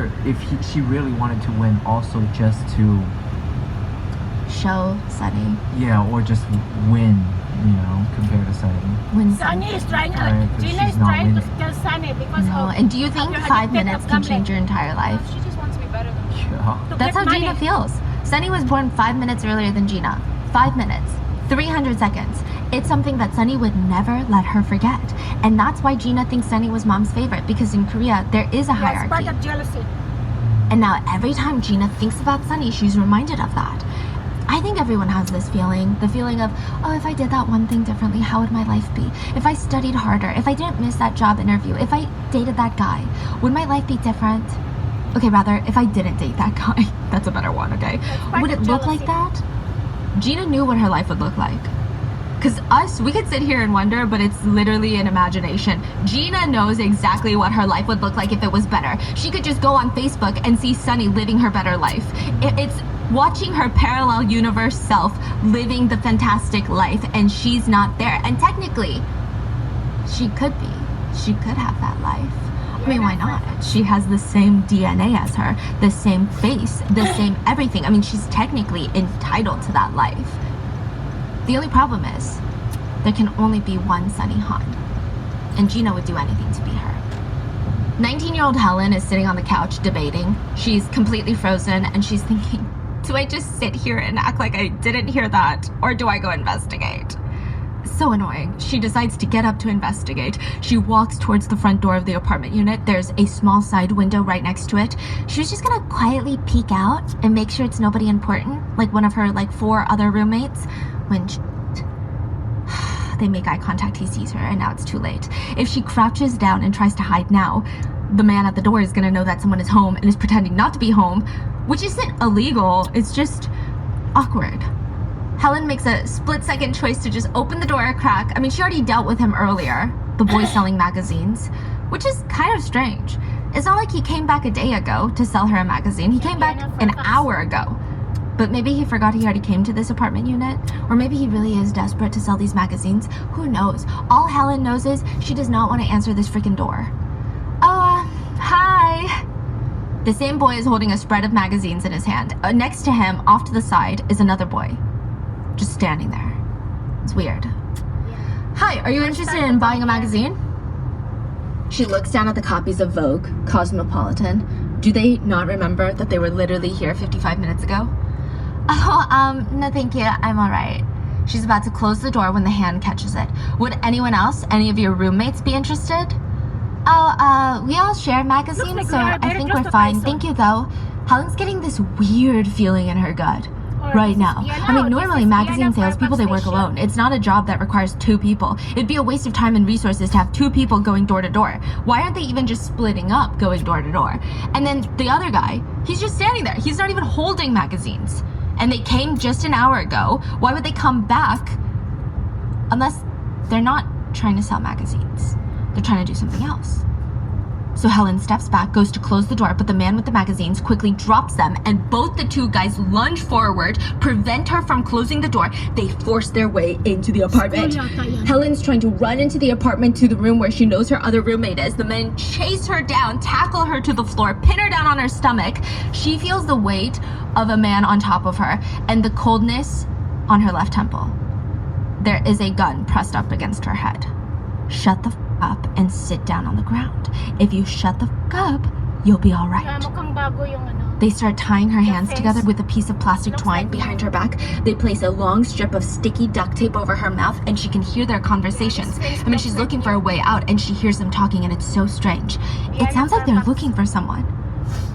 wonder if she really wanted to win also just to show Sunny. Yeah, or just win, you know, compared to Sunny. Win Sunny is trying, Right, 'cause Gina she's is not trying to winning. kill Sunny because No, of, and do you think you're 5 addicted minutes of can gambling. change your entire life? She just wants to be better than me. Yeah. To That's get how money. Gina feels. Sunny was born 5 minutes earlier than Gina. 5 minutes. 300 seconds. It's something that Sunny would never let her forget. And that's why Gina thinks Sunny was mom's favorite, because in Korea, there is a Yeah, it's part hierarchy. of jealousy. And now every time Gina thinks about Sunny, she's reminded of that. I think everyone has this feeling, the feeling of, oh, if I did that one thing differently, how would my life be? If I studied harder, if I didn't miss that job interview, if I dated that guy, would my life be different? Okay, rather, if I didn't date that guy. That's a better one, okay? part Would of it look like jealousy. that? Gina knew what her life would look like. Because us, we could sit here and wonder, but it's literally an imagination. Gina knows exactly what her life would look like if it was better. She could just go on Facebook and see Sunny living her better life. It's watching her parallel universe self living the fantastic life, and she's not there. And technically, she could be. She could have that life. I mean, why not? She has the same DNA as her, the same face, the same everything. I mean, she's technically entitled to that life. The only problem is, there can only be one Sunny Han. And Gina would do anything to be her. 19-year-old Helen is sitting on the couch debating. She's completely frozen and she's thinking, do I just sit here and act like I didn't hear that? Or do I go investigate? So annoying. She decides to get up to investigate. She walks towards the front door of the apartment unit. There's a small side window right next to it. She was just gonna quietly peek out and make sure it's nobody important, like one of her 4 other roommates. When they make eye contact, he sees her, and now it's too late. If she crouches down and tries to hide now, the man at the door is gonna know that someone is home and is pretending not to be home, which isn't illegal, it's just awkward. Helen makes a split-second choice to just open the door a crack. I mean, she already dealt with him earlier, the boy selling magazines, which is kind of strange. It's not like he came back a day ago to sell her a magazine. He came back an hour ago. But maybe he forgot he already came to this apartment unit, or maybe he really is desperate to sell these magazines. Who knows? All Helen knows is she does not want to answer this freaking door. Oh, hi. The same boy is holding a spread of magazines in his hand. Next to him, off to the side, is another boy. Just standing there. It's weird. Hi, are you interested in buying a magazine? She looks down at the copies of Vogue, Cosmopolitan. Do they not remember that they were literally here 55 minutes ago? Oh, no thank you, I'm alright. She's about to close the door when the hand catches it. Would anyone else, any of your roommates, be interested? Oh, we all share magazines, like so we are I very think close we're to fine. Tyson. Thank you, though. Helen's getting this weird feeling in her gut right now. I mean, normally magazine salespeople, they work alone. It's not a job that requires 2 people. It'd be a waste of time and resources to have 2 people going door to door. Why aren't they even just splitting up going door to door? And then the other guy, he's just standing there. He's not even holding magazines. And they came just an hour ago. Why would they come back unless they're not trying to sell magazines? They're trying to do something else. So Helen steps back, goes to close the door, but the man with the magazines quickly drops them, and both the 2 guys lunge forward, prevent her from closing the door. They force their way into the apartment. Helen's trying to run into the apartment to the room where she knows her other roommate is. The men chase her down, tackle her to the floor, pin her down on her stomach. She feels the weight of a man on top of her and the coldness on her left temple. There is a gun pressed up against her head. Shut the f up and sit down on the ground. If you shut the f up, you'll be all right. Mukhang bago yung ano. They start tying her hands face. together with a piece of plastic Looks twine like behind her back. They place a long strip of sticky duct tape over her mouth, and she can hear their conversations. I mean, she's looking for a way out, and she hears them talking, and it's so strange. It sounds like they're looking for someone.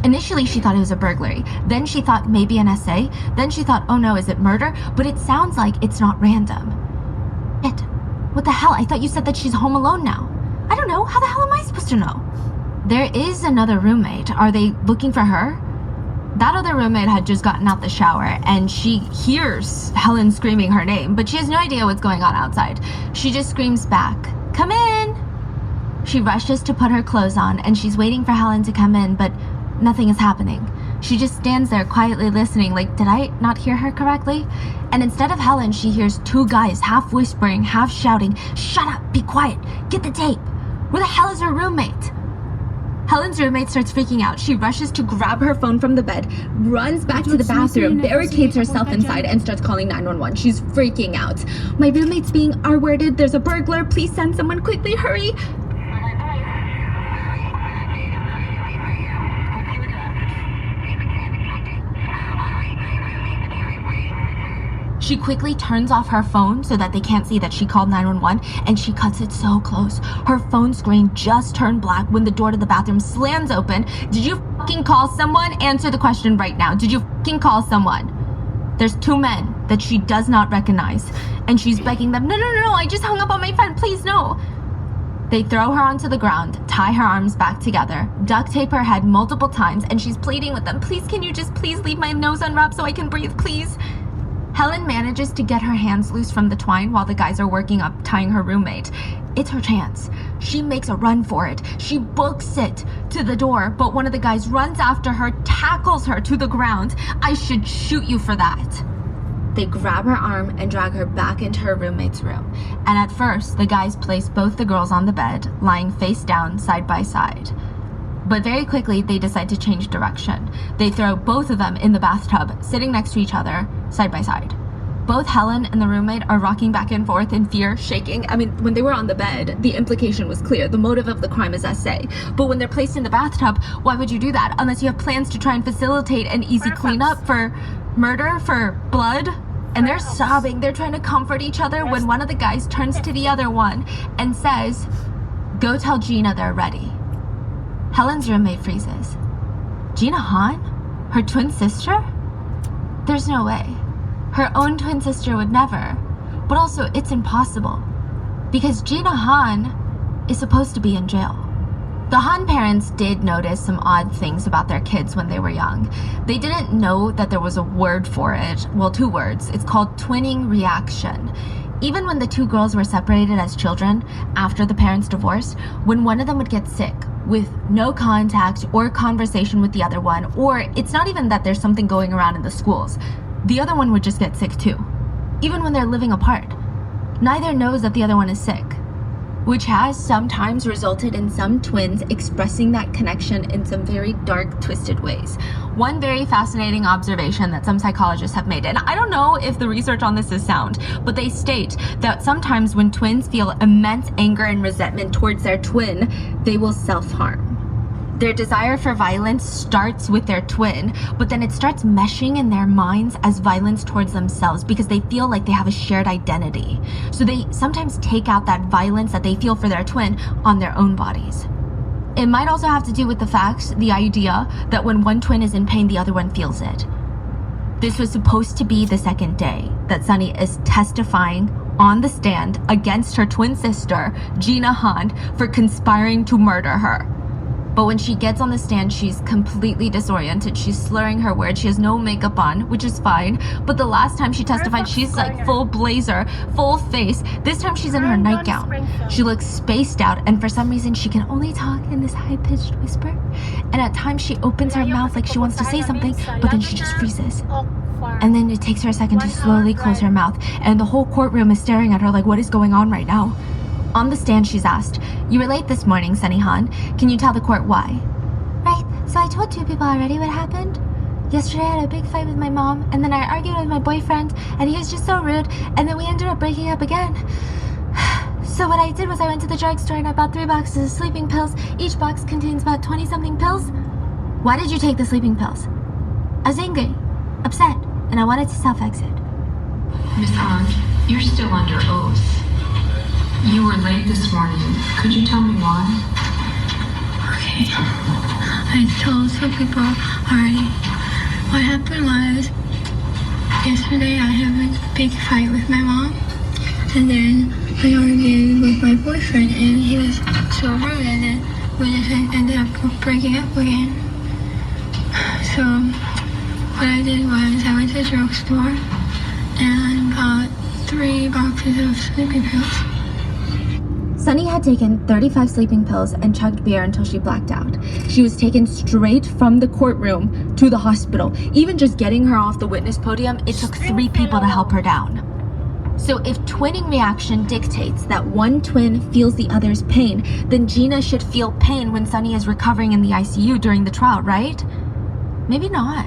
Initially, she thought it was a burglary. Then she thought maybe an essay. Then she thought, oh no, is it murder? But it sounds like it's not random. What the hell? I thought you said that she's home alone now. I don't know. How the hell am I supposed to know? There is another roommate. Are they looking for her? That other roommate had just gotten out the shower, and she hears Helen screaming her name, but she has no idea what's going on outside. She just screams back, "Come in!" She rushes to put her clothes on, and she's waiting for Helen to come in, but nothing is happening. She just stands there quietly listening, like, did I not hear her correctly? And instead of Helen, she hears 2 guys half whispering, half shouting, "Shut up, be quiet, get the tape. Where the hell is her roommate?" Helen's roommate starts freaking out. She rushes to grab her phone from the bed, runs back to the bathroom, barricades herself inside, and starts calling 911. She's freaking out. My roommate's being R-worded. There's a burglar. Please send someone quickly. Hurry. She quickly turns off her phone so that they can't see that she called 911, and she cuts it so close. Her phone screen just turned black when the door to the bathroom slams open. Did you fucking call someone? Answer the question right now. Did you fucking call someone? There's 2 men that she does not recognize, and she's begging them, no, I just hung up on my friend, please no. They throw her onto the ground, tie her arms back together, duct tape her head multiple times, and she's pleading with them, please, can you just please leave my nose unwrapped so I can breathe, please? Helen manages to get her hands loose from the twine while the guys are working up tying her roommate. It's her chance. She makes a run for it. She books it to the door, but one of the guys runs after her, tackles her to the ground. I should shoot you for that. They grab her arm and drag her back into her roommate's room. And at first, the guys place both the girls on the bed, lying face down, side by side. But very quickly, they decide to change direction. They throw both of them in the bathtub, sitting next to each other, side by side. Both Helen and the roommate are rocking back and forth in fear, shaking. I mean, when they were on the bed, the implication was clear. The motive of the crime is SA. But when they're placed in the bathtub, why would you do that? Unless you have plans to try and facilitate an easy cleanup for murder, for blood. And they're sobbing. They're trying to comfort each other when one of the guys turns to the other one and says, go tell Gina they're ready. Helen's roommate freezes. Gina Hahn? Her twin sister? There's no way. Her own twin sister would never. But also, it's impossible. Because Gina Hahn is supposed to be in jail. The Hahn parents did notice some odd things about their kids when they were young. They didn't know that there was a word for it. Well, 2 words. It's called twinning reaction. Even when the 2 girls were separated as children after the parents divorced, when one of them would get sick with no contact or conversation with the other one, or it's not even that there's something going around in the schools, the other one would just get sick too. Even when they're living apart. Neither knows that the other one is sick, which has sometimes resulted in some twins expressing that connection in some very dark, twisted ways. One very fascinating observation that some psychologists have made, and I don't know if the research on this is sound, but they state that sometimes when twins feel immense anger and resentment towards their twin, they will self-harm. Their desire for violence starts with their twin, but then it starts meshing in their minds as violence towards themselves because they feel like they have a shared identity. So they sometimes take out that violence that they feel for their twin on their own bodies. It might also have to do with the fact, the idea, that when one twin is in pain, the other one feels it. This was supposed to be the second day that Sunny is testifying on the stand against her twin sister, Gina Hahn, for conspiring to murder her. But when she gets on the stand, she's completely disoriented. She's slurring her words. She has no makeup on, which is fine. But the last time she testified, she's like full blazer, full face. This time she's in her nightgown. She looks spaced out, and for some reason she can only talk in this high-pitched whisper. And at times she opens her mouth like she wants to say something, but then she just freezes. And then it takes her a second to slowly close her mouth, and the whole courtroom is staring at her like, what is going on right now? On the stand, she's asked, you were late this morning, Sunny Hahn. Can you tell the court why? Right, so I told 2 people already what happened. Yesterday I had a big fight with my mom, and then I argued with my boyfriend, and he was just so rude, and then we ended up breaking up again. So what I did was I went to the drugstore and I bought 3 boxes of sleeping pills. Each box contains about 20-something pills. Why did you take the sleeping pills? I was angry, upset, and I wanted to self-exit. Miss Hahn, you're still under oath. You were late this morning. Could you tell me why? Okay. I told 2 people already. What happened was, yesterday I had a big fight with my mom, and then I argued with my boyfriend, and he was so rude, and then we just ended up breaking up again. So what I did was I went to the drugstore and bought 3 boxes of sleeping pills. Sunny had taken 35 sleeping pills and chugged beer until she blacked out. She was taken straight from the courtroom to the hospital. Even just getting her off the witness podium, it took 3 people to help her down. So if twinning reaction dictates that one twin feels the other's pain, then Gina should feel pain when Sunny is recovering in the ICU during the trial, right? Maybe not.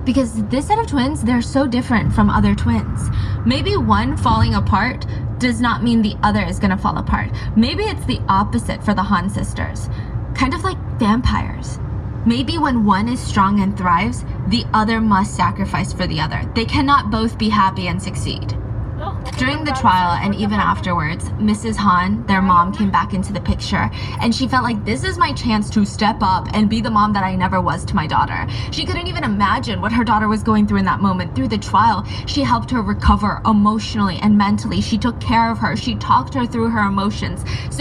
Because this set of twins, they're so different from other twins. Maybe one falling apart does not mean the other is gonna fall apart. Maybe it's the opposite for the Han sisters. Kind of like vampires. Maybe when one is strong and thrives, the other must sacrifice for the other. They cannot both be happy and succeed. During the trial and even afterwards, Mrs. Han, their mom, came back into the picture, and she felt like this is my chance to step up and be the mom that I never was to my daughter. She couldn't even imagine what her daughter was going through in that moment. Through the trial, she helped her recover emotionally and mentally. She took care of her. She talked her through her emotions. So